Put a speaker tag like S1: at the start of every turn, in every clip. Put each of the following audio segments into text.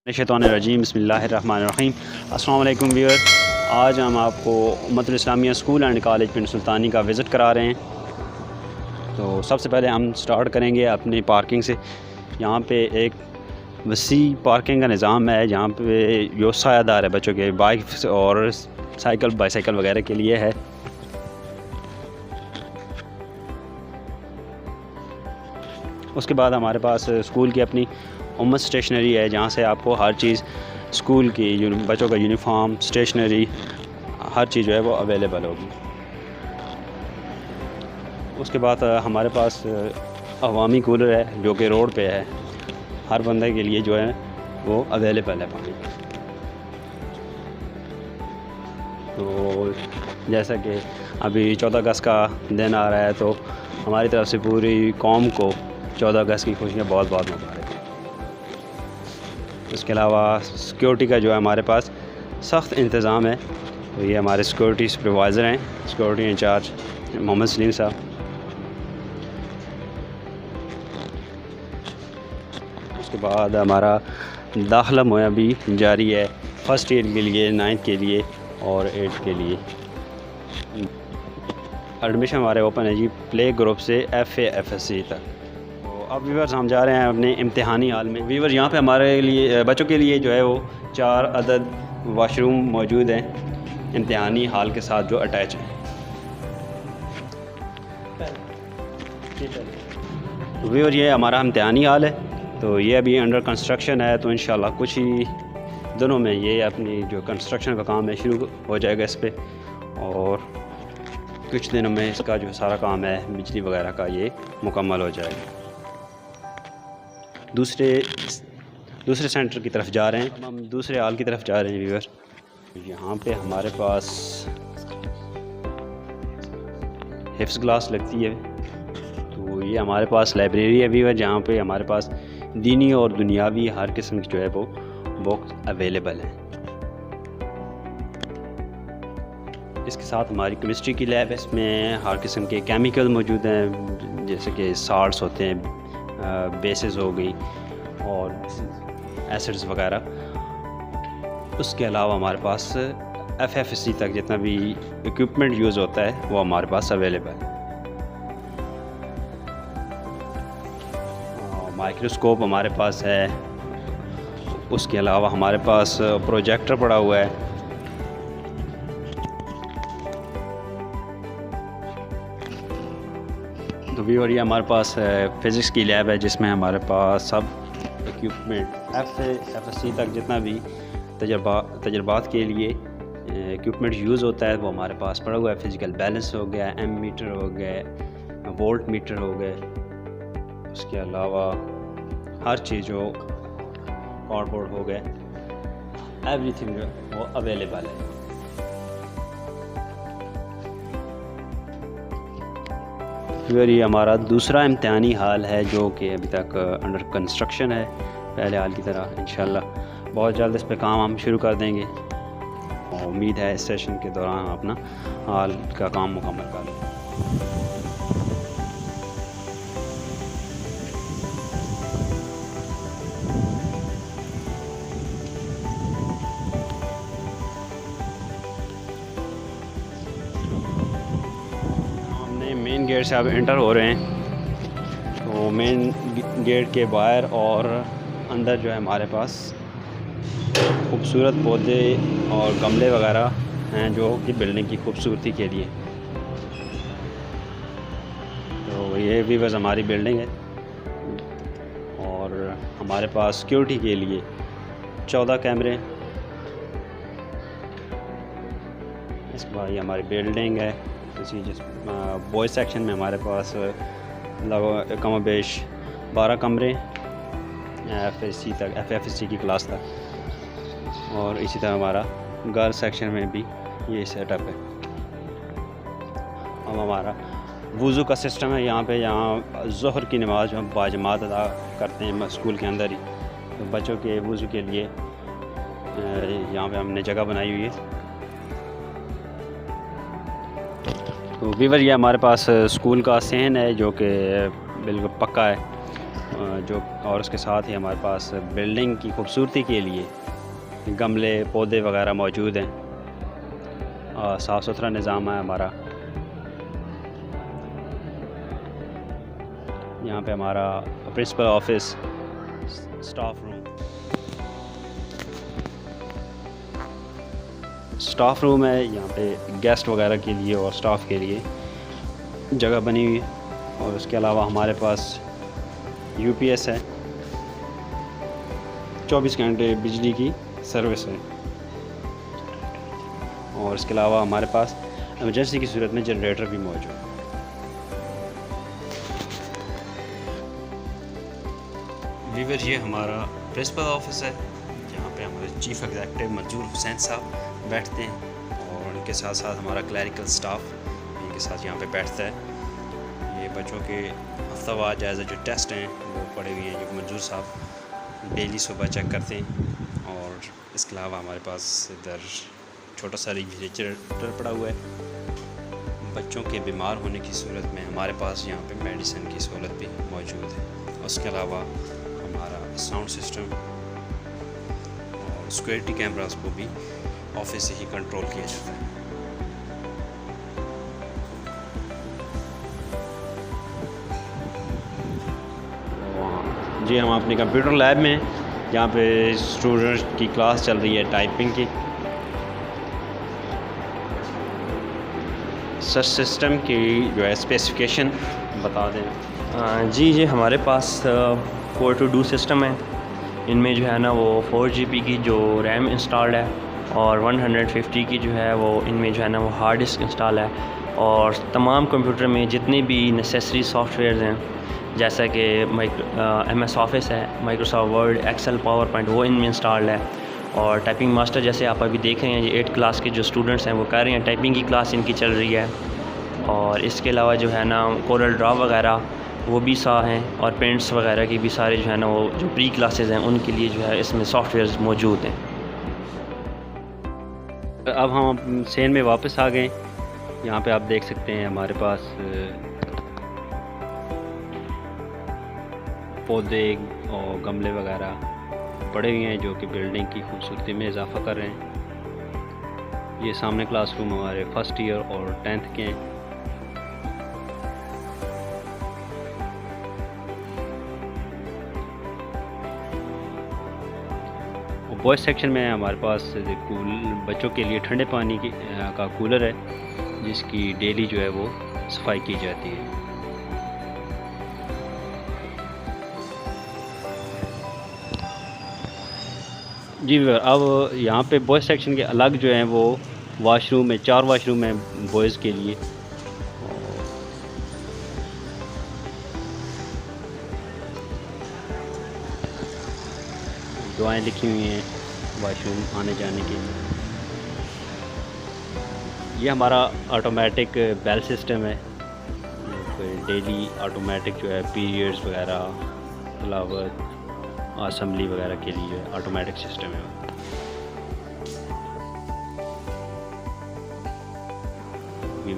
S1: शैतानिर्रजीम बिस्मिल्लाहिर्रहमानिर्रहीम। अस्सलाम वालेकुम व्यूअर, आज हम आपको उम्मतुल इस्लामिया स्कूल एंड कॉलेज पिंड सुल्तानी का विज़िट करा रहे हैं। तो सबसे पहले हम स्टार्ट करेंगे अपनी पार्किंग से। यहाँ पे एक वसी पार्किंग का निज़ाम है, जहाँ पे जो सायादार है बच्चों के बाइक और बाईसाइकिल वगैरह के लिए है। उसके बाद हमारे पास स्कूल की अपनी उम्मत स्टेशनरी है, जहाँ से आपको हर चीज़ स्कूल की बच्चों का यूनिफॉर्म, स्टेशनरी, हर चीज़ जो है वो अवेलेबल होगी। उसके बाद हमारे पास अवामी कूलर है जो कि रोड पे है, हर बंदे के लिए जो है वो अवेलेबल है पानी। तो जैसा कि अभी 14 अगस्त का दिन आ रहा है, तो हमारी तरफ से पूरी कौम को 14 अगस्त की खुशियाँ बहुत बहुत मुबारक। इसके अलावा सिक्योरिटी का जो है हमारे पास सख्त इंतज़ाम है। तो ये हमारे सिक्योरिटी सुपरवाइज़र हैं, सिक्योरिटी इंचार्ज मोहम्मद सलीम साहब। उसके बाद हमारा दाखिला मुहैया भी जारी है, फ़र्स्ट ईयर के लिए, 9th के लिए और 8th के लिए। एडमिशन हमारे ओपन है जी, प्ले ग्रुप से FA FSC तक। अब व्यूअर्स हम जा रहे हैं अपने इम्तिहानी हाल में। व्यूअर्स यहाँ पे हमारे लिए बच्चों के लिए जो है वो 4 अदद वाशरूम मौजूद हैं इम्तिहानी हाल के साथ जो अटैच हैं। तो व्यूअर ये हमारा इम्तिहानी हाल है, तो ये अभी अंडर कंस्ट्रक्शन है। तो इंशाल्लाह कुछ ही दिनों में ये अपनी जो कंस्ट्रक्शन का काम है शुरू हो जाएगा इस पर, और कुछ दिनों में इसका जो सारा काम है बिजली वगैरह का ये मुकम्मल हो जाएगा। दूसरे सेंटर की तरफ जा रहे हैं, हम दूसरे हाल की तरफ जा रहे हैं व्यूअर। यहाँ पे हमारे पास हिफ्ज़ क्लास लगती है। तो ये हमारे पास लाइब्रेरी है व्यूअर, जहाँ पे हमारे पास दीनी और दुनियावी हर किस्म की जो है वो बुक्स अवेलेबल है। इसके साथ हमारी केमिस्ट्री की लैब है, इसमें हर किस्म के केमिकल मौजूद हैं, जैसे कि साल्ट्स होते हैं, बेसिस हो गई और एसिड्स वगैरह। उसके अलावा हमारे पास FFSC तक जितना भी इक्विपमेंट यूज़ होता है वो हमारे पास अवेलेबल है। माइक्रोस्कोप हमारे पास है। उसके अलावा हमारे पास प्रोजेक्टर पड़ा हुआ है। तो व्यूअर ये हमारे पास फ़िज़िक्स की लैब है, जिसमें हमारे पास सब इक्विपमेंट FA FSC तक जितना भी तजर्बात के लिए इक्विपमेंट यूज़ होता है वो हमारे पास पड़ा हुआ है। फ़िज़िकल बैलेंस हो गया, एमीटर हो गया, वोल्ट मीटर हो गए। उसके अलावा हर चीज़ जो कार्डबोर्ड हो गए, एवरीथिंग जो वो अवेलेबल है। फिर ये हमारा दूसरा इम्तिहानी हाल है जो कि अभी तक अंडर कंस्ट्रक्शन है, पहले हाल की तरह। इंशाल्लाह बहुत जल्द इस पे काम हम शुरू कर देंगे, और उम्मीद है इस सेशन के दौरान हम अपना हाल का काम मुकम्मल कर लें। मेन गेट से अब एंटर हो रहे हैं। तो मेन गेट के बाहर और अंदर जो है हमारे पास खूबसूरत पौधे और गमले वगैरह हैं, जो कि बिल्डिंग की खूबसूरती के लिए। तो ये भी बस हमारी बिल्डिंग है, और हमारे पास सिक्योरिटी के लिए 14 कैमरे। इसके बाद ये हमारी बिल्डिंग है। इसी जिस बॉयज़ सेक्शन में हमारे पास कम बेश 12 कमरे FFSC की क्लास तक, और इसी तरह हमारा गर्ल्स सेक्शन में भी ये सेटअप है। अब हमारा वज़ू का सिस्टम है यहाँ पे, यहाँ ज़ोहर की नमाज़ हम बाजमात अदा करते हैं स्कूल के अंदर ही। तो बच्चों के वज़ू के लिए यहाँ पे हमने जगह बनाई हुई है। तो वीवर ये हमारे पास स्कूल का सहन है जो कि बिल्कुल पक्का है, जो और उसके साथ ही हमारे पास बिल्डिंग की खूबसूरती के लिए गमले पौधे वगैरह मौजूद हैं। साफ़ सुथरा निज़ाम है हमारा। यहाँ पे हमारा प्रिंसिपल ऑफिस, स्टाफ रूम है। यहाँ पे गेस्ट वगैरह के लिए और स्टाफ के लिए जगह बनी हुई है। और उसके अलावा हमारे पास यूपीएस है, 24 घंटे बिजली की सर्विस है। और इसके अलावा हमारे पास इमरजेंसी की सूरत में जनरेटर भी मौजूद है। वीवर ये हमारा प्रिंसिपल ऑफिस है, जहाँ पे हमारे चीफ एग्जीक्यूटिव मंजूर हुसैन साहब बैठते हैं और उनके साथ साथ हमारा क्लरिकल स्टाफ इनके साथ यहाँ पे बैठता है। ये बच्चों के हफ्तावार जायज़ा जो टेस्ट हैं वो पड़े हुए हैं, जो मंजूर साहब डेली सुबह चेक करते हैं। और इसके अलावा हमारे पास इधर छोटा सा रेफ्रिजरेटर पड़ा हुआ है। बच्चों के बीमार होने की सूरत में हमारे पास यहाँ पे मेडिसिन की सहूलत भी मौजूद है। उसके अलावा हमारा साउंड सिस्टम और सिक्योरिटी कैमरास को भी ऑफिस से ही कंट्रोल किया जाता है। जी हम अपने कंप्यूटर लैब में, जहाँ पे स्टूडेंट्स की क्लास चल रही है टाइपिंग की। सर्च सिस्टम की जो है स्पेसिफिकेशन बता दें।
S2: जी हमारे पास 4-to-2 सिस्टम है। इनमें जो है ना वो 4 GB की जो रैम इंस्टॉल्ड है और 150 की जो है वो इनमें जो है ना वो हार्ड डिस्क इंस्टॉल है। और तमाम कंप्यूटर में जितने भी नेसेसरी सॉफ्टवेयर्स हैं, जैसा कि MS ऑफिस है, Microsoft Word, Excel, PowerPoint, वो इनमें इंस्टॉल्ड है। और टाइपिंग मास्टर जैसे आप अभी देख रहे हैं, ये 8 क्लास के जो स्टूडेंट्स हैं वो कर रहे हैं, टाइपिंग की क्लास इनकी चल रही है। और इसके अलावा जो है ना कोरल ड्रॉ वगैरह वो भी हैं, और पेंट्स वगैरह की भी सारे जो है ना वो जो प्री क्लासेस हैं उनके लिए जो है इसमें सॉफ्टवेयर्स मौजूद हैं।
S1: अब हम सेन में वापस आ गए। यहाँ पे आप देख सकते हैं हमारे पास पौधे और गमले वगैरह पड़े हुए हैं, जो कि बिल्डिंग की खूबसूरती में इजाफा कर रहे हैं। ये सामने क्लासरूम हमारे फर्स्ट ईयर और 10th के हैं। बॉयज़ सेक्शन में हमारे पास बच्चों के लिए ठंडे पानी का कूलर है, जिसकी डेली जो है वो सफाई की जाती है। जी अब यहाँ पे बॉयज़ सेक्शन के अलग जो हैं वो वाशरूम है, 4 वाशरूम हैं बॉयज़ के लिए। दुआएं लिखी हुई हैं वाशरूम आने जाने के लिए। ये हमारा ऑटोमेटिक बेल सिस्टम है, डेली ऑटोमेटिक जो है पीरियड्स वगैरह, तिलावत, असेंबली वगैरह के लिए ऑटोमेटिक सिस्टम है।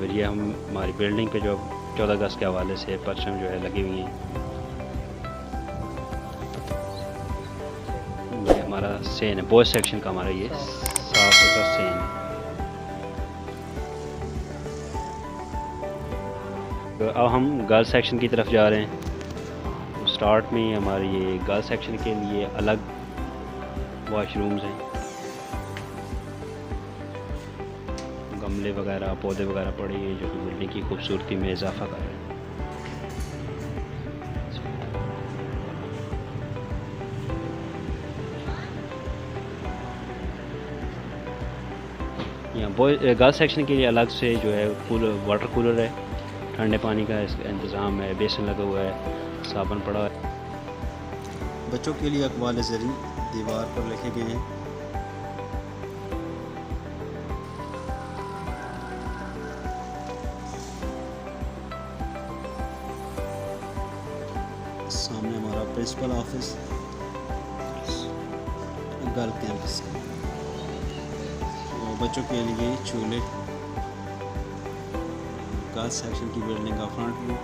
S1: ये हम हमारी बिल्डिंग पे जो 14 अगस्त के हवाले से परचम जो है लगी हुई हैं। ये हमारा सेन है, बॉयज़ सेक्शन का हमारा ये साफ सुथरा सेन है। तो अब हम गर्ल्स सेक्शन की तरफ जा रहे हैं। स्टार्ट में हमारे ये गर्ल्स सेक्शन के लिए अलग वॉशरूम्स हैं, गमले वगैरह पौधे वगैरह पड़े हैं, जो कि बिल्डिंग की खूबसूरती में इजाफा कर रहे हैं। यहाँ गर्ल्स सेक्शन के लिए अलग से जो है वाटर कूलर है, ठंडे पानी का इंतज़ाम है, बेसन लगा हुआ है, साबुन पड़ा है।
S3: बच्चों के लिए अक़वाल ज़री दीवार पर लिखे गए हैं। सामने हमारा प्रिंसिपल ऑफिस गर्ल कैंपस और बच्चों के लिए झूले, गर्ल्स सेक्शन की बिल्डिंग का फ्रंट व्यू।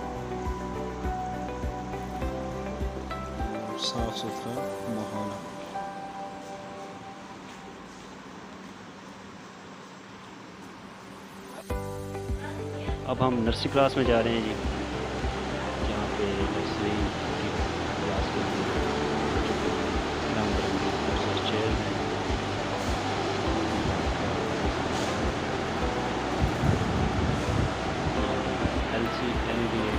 S3: साफ़ सुथरा माहौल है।
S1: अब हम नर्सरी क्लास में जा रहे हैं जी, जहाँ पे नर्सरी की क्लास के लिए रंग-बिरंगी नर्सरी चेयर हैं। LCD है।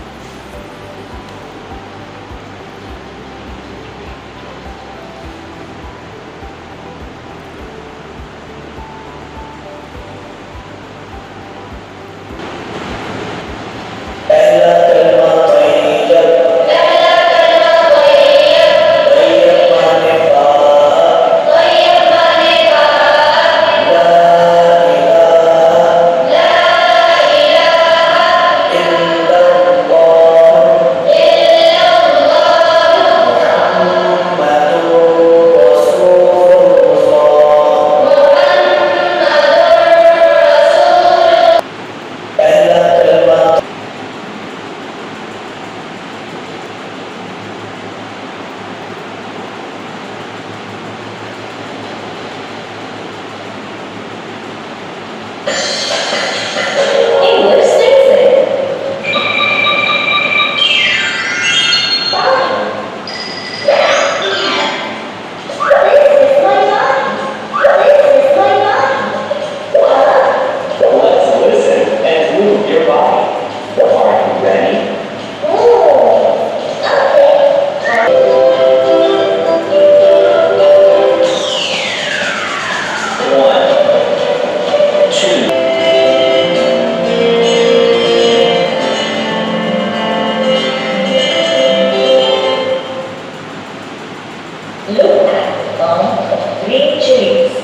S4: Look at the farm of green chilies.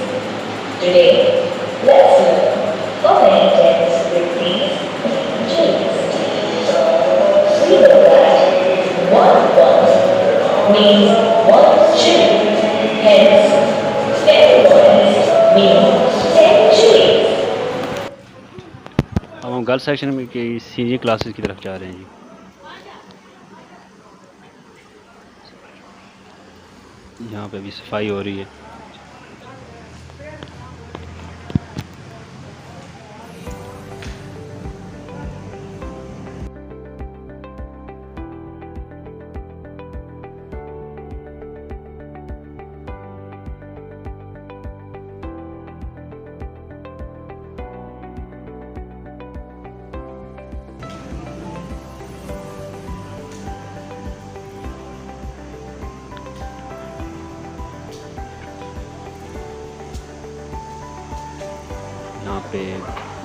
S4: Today, let's look for many tents with these green chilies. We know that one means one chili, hence 10 ones mean 10 chilies.
S1: अब हम girls section में की senior classes की तरफ जा रहे हैं जी। यहाँ पे भी सफाई हो रही है। यहाँ पे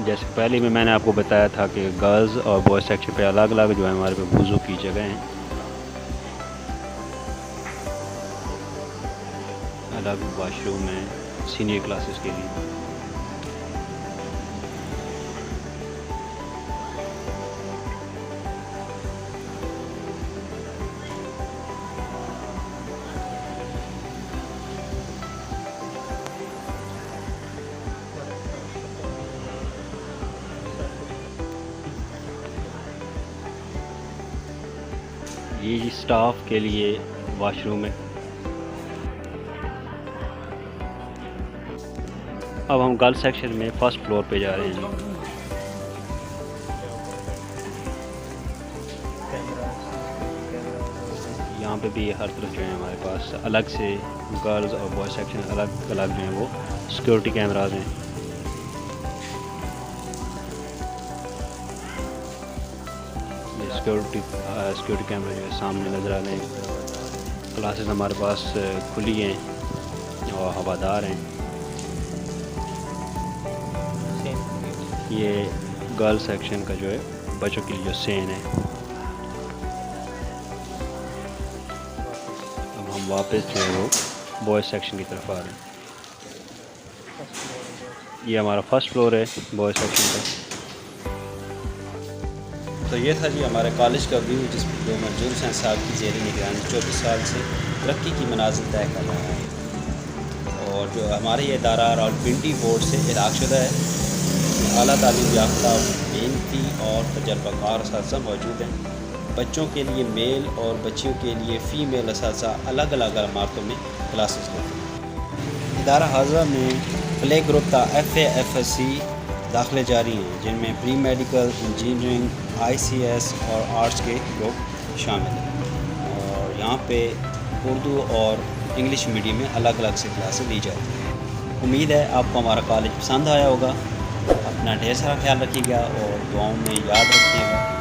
S1: जैसे पहले में मैंने आपको बताया था कि गर्ल्स और बॉयज़ सेक्शन पे अलग अलग जो है हमारे पे वज़ू की जगह हैं, अलग वाशरूम है सीनियर क्लासेस के लिए। ये जी स्टाफ के लिए वॉशरूम है। अब हम गर्ल्स सेक्शन में फर्स्ट फ्लोर पे जा रहे हैं जी। यहाँ पे भी हर तरफ जो है हमारे पास अलग से गर्ल्स और बॉयज़ सेक्शन अलग अलग जो हैं वो सिक्योरिटी कैमराज हैं। सिक्योरिटी कैमरे जो है सामने नज़र आ रहे हैं। क्लासेस हमारे पास खुली हैं और हवादार हैं। ये गर्ल्स सेक्शन का जो है बच्चों के लिए जो सेन है। अब हम वापस जो है वो बॉयज़ सेक्शन की तरफ आ रहे हैं। ये हमारा फर्स्ट फ्लोर है बॉयज़ सेक्शन का।
S3: तो ये था जी हमारे कॉलेज का व्यू, जिसमें मंजूर हुसैन साहब की ज़ेर निगरानी 24 साल से तरक्की की मनाजिल तय कर रहा है। और जो हमारे ये इदारा रावलपिंडी बोर्ड से इलाक़शुदा है। आला तालीम याफ्ता, मेहनती और तजर्बाकार असातिज़ा मौजूद हैं। बच्चों के लिए मेल और बच्चियों के लिए फ़ीमेल असातिज़ा अलग अलग इमारतों में क्लासेस लेते हैं। इदारा हाज़ा में प्ले ग्रुप था FA-FSC दाखिले जारी हैं, जिनमें प्री मेडिकल, इंजीनियरिंग, ICS और आर्ट्स के लोग शामिल हैं। और यहाँ पे उर्दू और इंग्लिश मीडियम में अलग अलग से क्लासेस ली जाती हैं। उम्मीद है आपको हमारा कॉलेज पसंद आया होगा। अपना ढेर सारा ख्याल रखिएगा और दुआओं में याद रखिएगा।